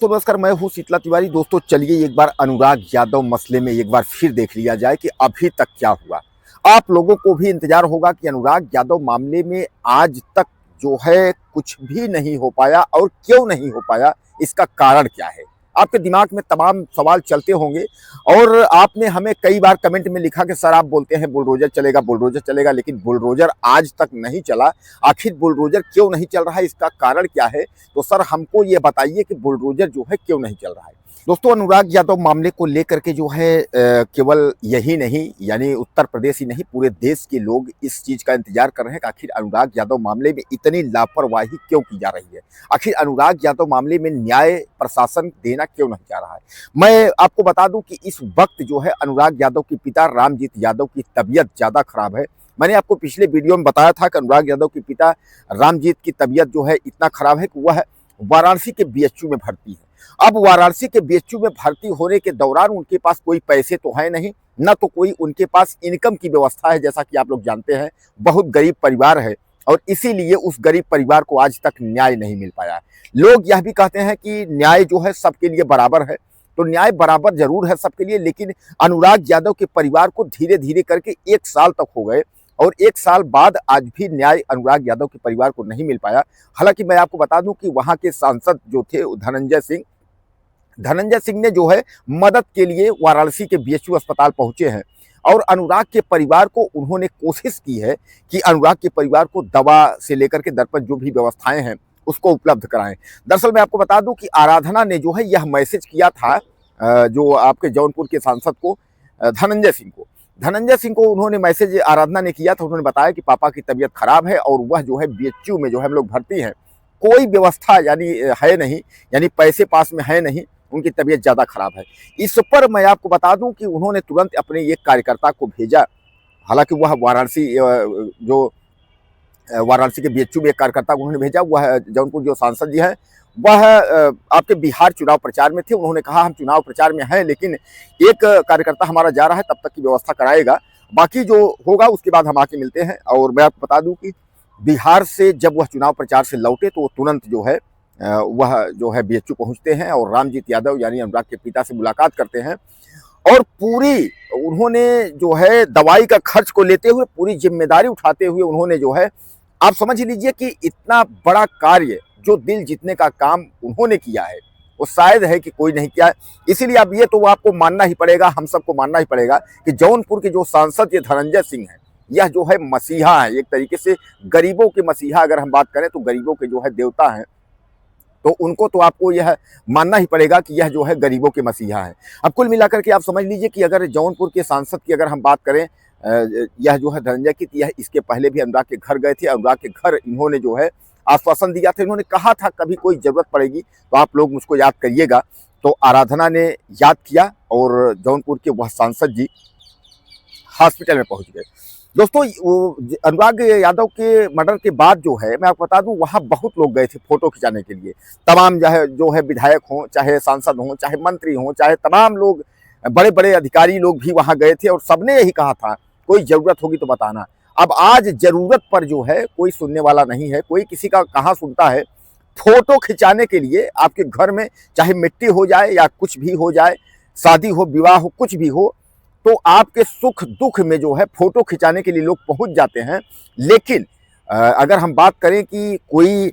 तो नमस्कार, मैं हूँ शीतला तिवारी। दोस्तों चलिए एक बार अनुराग यादव मसले में एक बार फिर देख लिया जाए कि अभी तक क्या हुआ। आप लोगों को भी इंतजार होगा कि अनुराग यादव मामले में आज तक जो है कुछ भी नहीं हो पाया, और क्यों नहीं हो पाया, इसका कारण क्या है। आपके दिमाग में तमाम सवाल चलते होंगे और आपने हमें कई बार कमेंट में लिखा कि सर आप बोलते हैं बुलडोजर चलेगा, लेकिन बुलडोजर आज तक नहीं चला। आखिर बुलडोजर क्यों नहीं चल रहा है, इसका कारण क्या है? तो सर हमको ये बताइए कि बुलडोजर जो है क्यों नहीं चल रहा है। दोस्तों अनुराग यादव मामले को लेकर के जो है केवल यही नहीं, यानी उत्तर प्रदेश ही नहीं, पूरे देश के लोग इस चीज का इंतजार कर रहे हैं कि आखिर अनुराग यादव मामले में इतनी लापरवाही क्यों की जा रही है। आखिर अनुराग यादव मामले में न्याय प्रशासन देना क्यों नहीं चाह रहा है। मैं आपको बता दूं कि इस वक्त जो है अनुराग यादव के पिता रामजीत यादव की तबीयत ज्यादा खराब है। मैंने आपको पिछले वीडियो में बताया था कि अनुराग यादव के पिता रामजीत की तबीयत जो है इतना खराब है कि वह वाराणसी के बीएचयू में भर्ती है। अब वाराणसी के बीएचयू में भर्ती होने के दौरान उनके पास कोई पैसे तो है नहीं, न तो कोई उनके पास इनकम की व्यवस्था है। जैसा कि आप लोग जानते हैं, बहुत गरीब परिवार है और इसीलिए उस गरीब परिवार को आज तक न्याय नहीं मिल पाया। लोग यह भी कहते हैं कि न्याय जो है सबके लिए बराबर है, तो न्याय बराबर जरूर है सबके लिए, लेकिन अनुराग यादव के परिवार को धीरे धीरे करके 1 साल तक हो गए और 1 साल बाद आज भी न्याय अनुराग यादव के परिवार को नहीं मिल पाया। हालांकि मैं आपको बता दूं कि वहां के सांसद जो थे धनंजय सिंह ने जो है मदद के लिए वाराणसी के बीएचयू अस्पताल पहुंचे हैं और अनुराग के परिवार को उन्होंने कोशिश की है कि अनुराग के परिवार को दवा से लेकर के दर पर जो भी व्यवस्थाएं हैं उसको उपलब्ध कराएं। दरअसल मैं आपको बता दूं कि आराधना ने जो है यह मैसेज किया था जो आपके जौनपुर के सांसद को, धनंजय सिंह को उन्होंने मैसेज आराधना ने किया था। उन्होंने बताया कि पापा की तबीयत खराब है और वह जो है बीएचयू में जो है हम लोग भर्ती हैं, कोई व्यवस्था यानी है नहीं, यानी पैसे पास में है नहीं, उनकी तबीयत ज़्यादा खराब है। इस पर मैं आपको बता दूं कि उन्होंने तुरंत अपने एक कार्यकर्ता को भेजा। हालांकि वह वाराणसी के बीएचयू में एक कार्यकर्ता को उन्होंने भेजा। वह जौनपुर जो सांसद जी हैं वह आपके बिहार चुनाव प्रचार में थे। उन्होंने कहा हम चुनाव प्रचार में हैं, लेकिन एक कार्यकर्ता हमारा जा रहा है, तब तक की व्यवस्था कराएगा, बाकी जो होगा उसके बाद हम आके मिलते हैं। और मैं आपको बता दूं कि बिहार से जब वह चुनाव प्रचार से लौटे तो तुरंत जो है वह जो है बीएचयू पहुंचते हैं और रामजीत यादव यानी अनुराग के पिता से मुलाकात करते हैं और पूरी उन्होंने जो है दवाई का खर्च को लेते हुए पूरी जिम्मेदारी उठाते हुए उन्होंने जो है, आप समझ लीजिए कि इतना बड़ा कार्य, जो दिल जीतने का काम उन्होंने किया है वो शायद है कि कोई नहीं किया है। इसीलिए अब ये तो आपको मानना ही पड़ेगा, हम सबको मानना ही पड़ेगा कि जौनपुर के जो सांसद ये धनंजय सिंह हैं, यह जो है मसीहा है, एक तरीके से गरीबों के मसीहा। अगर हम बात करें तो गरीबों के जो है देवता हैं, तो उनको तो आपको यह मानना ही पड़ेगा कि यह जो है गरीबों के मसीहा है। अब कुल मिलाकर के आप समझ लीजिए कि अगर जौनपुर के सांसद की अगर हम बात करें, यह जो है धनंजय की, यह इसके पहले भी अनुराग के घर गए थे। अनुराग के घर इन्होंने जो है आश्वासन दिया था, इन्होंने कहा था कभी कोई जरूरत पड़ेगी तो आप लोग मुझको याद करिएगा। तो आराधना ने याद किया और जौनपुर के वह सांसद जी हॉस्पिटल में पहुंच गए। दोस्तों अनुराग यादव के मर्डर के बाद जो है मैं आपको बता दूं, वहां बहुत लोग गए थे फोटो खिंचाने के लिए। तमाम जो है विधायक हों, चाहे सांसद हों, चाहे मंत्री हों, चाहे तमाम लोग, बड़े बड़े अधिकारी लोग भी वहां गए थे और सबने यही कहा था कोई जरूरत होगी तो बताना। अब आज जरूरत पर जो है कोई सुनने वाला नहीं है, कोई किसी का कहाँ सुनता है। फोटो खिंचाने के लिए आपके घर में चाहे मिट्टी हो जाए या कुछ भी हो जाए, शादी हो, विवाह हो, कुछ भी हो, तो आपके सुख दुख में जो है फोटो खिंचाने के लिए लोग पहुंच जाते हैं। लेकिन अगर हम बात करें कि कोई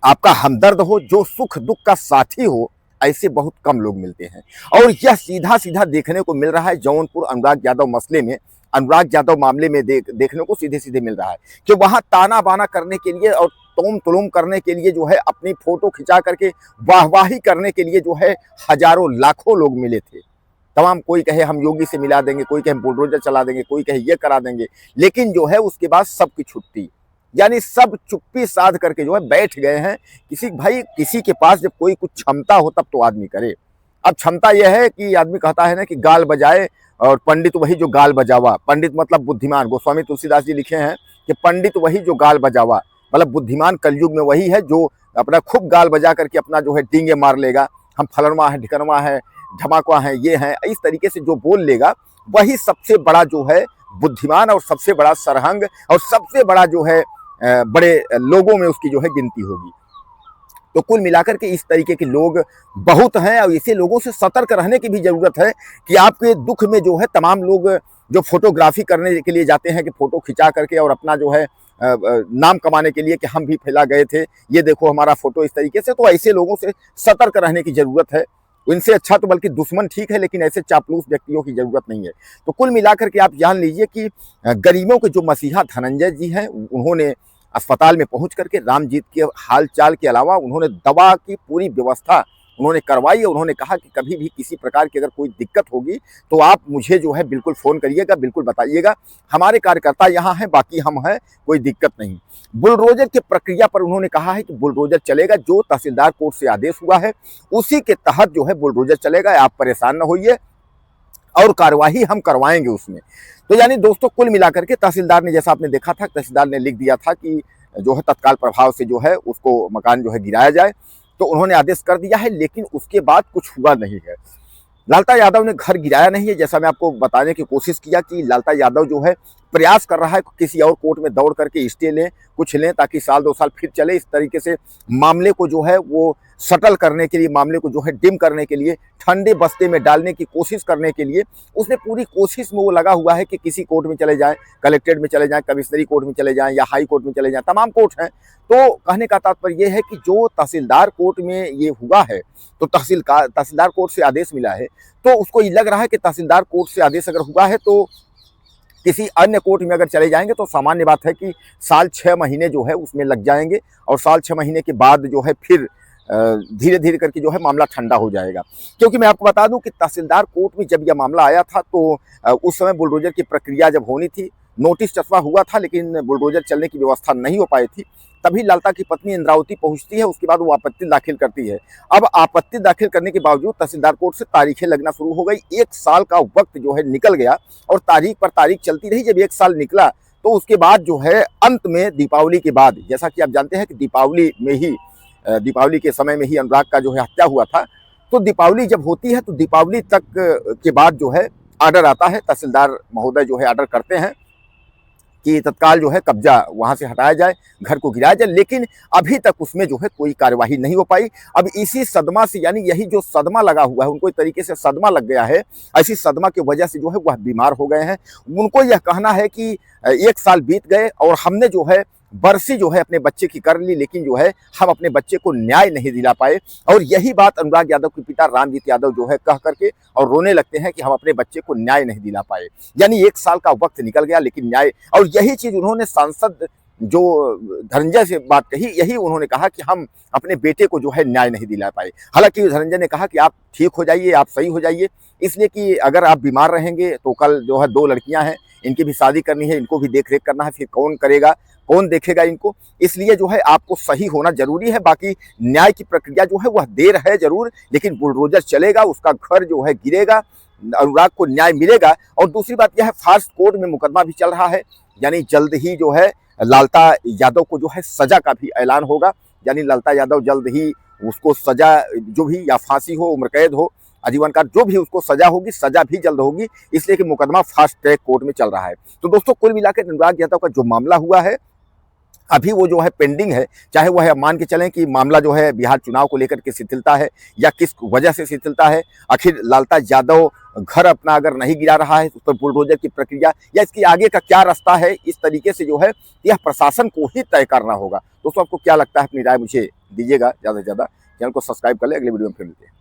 आपका हमदर्द हो, जो सुख दुख का साथी हो, ऐसे बहुत कम लोग मिलते हैं। और यह सीधा सीधा देखने को मिल रहा है जौनपुर अनुराग यादव मसले में, अनुराग यादव मामले में देखने को सीधे सीधे मिल रहा है कि वहां ताना बाना करने के लिए और तोम तुलुम करने के लिए जो है, अपनी फोटो खिंचा करके वाहवाही करने के लिए जो है हजारों लाखों लोग मिले थे। तमाम, कोई कहे हम योगी से मिला देंगे, कोई कहे बुलडोजर चला देंगे, कोई कहे ये करा देंगे, लेकिन जो है उसके बाद सबकी छुट्टी, यानी सब चुप्पी साध करके जो है बैठ गए हैं। किसी के पास जब कोई कुछ क्षमता हो तब तो आदमी करे। अब क्षमता यह है कि आदमी कहता है ना कि गाल बजाए और पंडित वही जो गाल बजावा। पंडित मतलब बुद्धिमान। गोस्वामी तुलसीदास जी लिखे हैं कि पंडित वही जो गाल बजावा, मतलब बुद्धिमान कलयुग में वही है जो अपना खूब गाल बजा करके अपना जो है डींगे मार लेगा, हम फलनवा है, ढिकनवा है, धमाका है, ये है, इस तरीके से जो बोल लेगा वही सबसे बड़ा जो है बुद्धिमान और सबसे बड़ा सरहंग और सबसे बड़ा जो है बड़े लोगों में उसकी जो है गिनती होगी। तो कुल मिलाकर के इस तरीके के लोग बहुत हैं और ऐसे लोगों से सतर्क रहने की भी ज़रूरत है कि आपके दुख में जो है तमाम लोग जो फोटोग्राफी करने के लिए जाते हैं कि फ़ोटो खिंचा करके और अपना जो है नाम कमाने के लिए कि हम भी फैला गए थे, ये देखो हमारा फ़ोटो इस तरीके से, तो ऐसे लोगों से सतर्क रहने की ज़रूरत है। इनसे अच्छा तो बल्कि दुश्मन ठीक है, लेकिन ऐसे चापलूस व्यक्तियों की ज़रूरत नहीं है। तो कुल मिलाकर के आप जान लीजिए कि गरीबों के जो मसीहा धनंजय जी हैं, उन्होंने अस्पताल में पहुंच करके रामजीत के हाल चाल के अलावा उन्होंने दवा की पूरी व्यवस्था उन्होंने करवाई और उन्होंने कहा कि कभी भी किसी प्रकार की अगर कोई दिक्कत होगी तो आप मुझे जो है बिल्कुल फ़ोन करिएगा, बिल्कुल बताइएगा, हमारे कार्यकर्ता यहाँ हैं, बाकी हम हैं, कोई दिक्कत नहीं। बुलडोजर की प्रक्रिया पर उन्होंने कहा है कि बुलडोजर चलेगा, जो तहसीलदार कोर्ट से आदेश हुआ है उसी के तहत जो है बुलडोजर चलेगा, आप परेशान न होइए और कार्यवाही हम करवाएंगे उसमें। तो यानी दोस्तों कुल मिलाकर के तहसीलदार ने, जैसा आपने देखा था, तहसीलदार ने लिख दिया था कि जो है तत्काल प्रभाव से जो है उसको मकान जो है गिराया जाए, तो उन्होंने आदेश कर दिया है, लेकिन उसके बाद कुछ हुआ नहीं है। लालता यादव ने घर गिराया नहीं है, जैसा मैं आपको बताने की कोशिश किया कि लालता यादव जो है प्रयास कर रहा है किसी और कोर्ट में दौड़ करके स्टे लें, कुछ लें, ताकि साल 2 साल फिर चले। इस तरीके से मामले को जो है वो सटल करने के लिए, मामले को जो है डिम करने के लिए, ठंडे बस्ते में डालने की कोशिश करने के लिए उसने पूरी कोशिश में वो लगा हुआ है कि किसी कोर्ट में चले जाएं, कलेक्ट्रेट में चले जाएं, कमिश्नरी कोर्ट में चले जाएं या हाई कोर्ट में चले जाएं, तमाम कोर्ट हैं। तो कहने का तात्पर्य यह है कि जो तहसीलदार कोर्ट में ये हुआ है, तो तहसीलदार कोर्ट से आदेश मिला है, तो उसको ये लग रहा है कि तहसीलदार कोर्ट से आदेश अगर हुआ है तो किसी अन्य कोर्ट में अगर चले जाएंगे तो सामान्य बात है कि साल 6 महीने जो है उसमें लग जाएंगे और साल 6 महीने के बाद जो है फिर धीरे धीरे करके जो है मामला ठंडा हो जाएगा। क्योंकि मैं आपको बता दूं कि तहसीलदार कोर्ट में जब यह मामला आया था तो उस समय बुलडोजर की प्रक्रिया जब होनी थी, नोटिस चस्पा हुआ था, लेकिन बुलडोजर चलने की व्यवस्था नहीं हो पाई थी। तभी लालता की पत्नी इंद्रावती पहुंचती है, उसके बाद वो आपत्ति दाखिल करती है। अब आपत्ति दाखिल करने के बावजूद तहसीलदार कोर्ट से तारीखें लगना शुरू हो गई। 1 साल का वक्त जो है निकल गया और तारीख पर तारीख चलती रही। जब 1 साल निकला तो उसके बाद जो है अंत में दीपावली के बाद, जैसा कि आप जानते हैं कि दीपावली के समय में ही अनुराग का जो है हत्या हुआ था, तो दीपावली जब होती है तो दीपावली तक के बाद जो है आर्डर आता है, तहसीलदार महोदय जो है आर्डर करते हैं कि तत्काल जो है कब्जा वहां से हटाया जाए, घर को गिराया जाए, लेकिन अभी तक उसमें जो है कोई कार्यवाही नहीं हो पाई। अब इसी सदमा से, यानी यही जो सदमा लगा हुआ है, उनको एक तरीके से सदमा लग गया है, ऐसी सदमा की वजह से जो है वह बीमार हो गए हैं। उनको यह कहना है कि 1 साल बीत गए और हमने जो है बरसी जो है अपने बच्चे की कर ली, लेकिन जो है हम अपने बच्चे को न्याय नहीं दिला पाए। और यही बात अनुराग यादव के पिता रामजीत यादव जो है कह करके और रोने लगते हैं कि हम अपने बच्चे को न्याय नहीं दिला पाए। यानी 1 साल का वक्त निकल गया, लेकिन न्याय, और यही चीज उन्होंने सांसद जो धनंजय से बात कही, यही उन्होंने कहा कि हम अपने बेटे को जो है न्याय नहीं दिला पाए। हालांकि धनंजय ने कहा कि आप ठीक हो जाइए, आप सही हो जाइए, इसलिए कि अगर आप बीमार रहेंगे तो कल जो है 2 लड़कियां हैं, इनकी भी शादी करनी है, इनको भी देख रेख करना है, फिर कौन करेगा, कौन देखेगा इनको, इसलिए जो है आपको सही होना जरूरी है। बाकी न्याय की प्रक्रिया जो है वह देर है जरूर, लेकिन बुलडोजर चलेगा, उसका घर जो है गिरेगा, अनुराग को न्याय मिलेगा। और दूसरी बात यह है, फास्ट कोर्ट में मुकदमा भी चल रहा है, यानी जल्द ही जो है लालता यादव को जो है सजा का भी ऐलान होगा। यानी लालता यादव जल्द ही उसको सजा जो भी, या फांसी हो, उम्र कैद हो, आजीवन कारावास, जो भी उसको सजा होगी, सजा भी जल्द होगी, इसलिए कि मुकदमा फास्ट ट्रैक कोर्ट में चल रहा है। तो दोस्तों कुल मिलाकर अनुराग यादव का जो मामला हुआ है अभी वो जो है पेंडिंग है। चाहे वह मान के चलें कि मामला जो है बिहार चुनाव को लेकर के शिथिलता है या किस वजह से शिथिलता है, आखिर लालता यादव घर अपना अगर नहीं गिरा रहा है उस पर बुलडोजर की प्रक्रिया या इसकी आगे का क्या रास्ता है, इस तरीके से जो है यह प्रशासन को ही तय करना होगा। दोस्तों आपको क्या लगता है, अपनी राय मुझे दीजिएगा ज़्यादा से ज़्यादा। चैनल को सब्सक्राइब कर ले, अगले वीडियो में फिर मिलते हैं।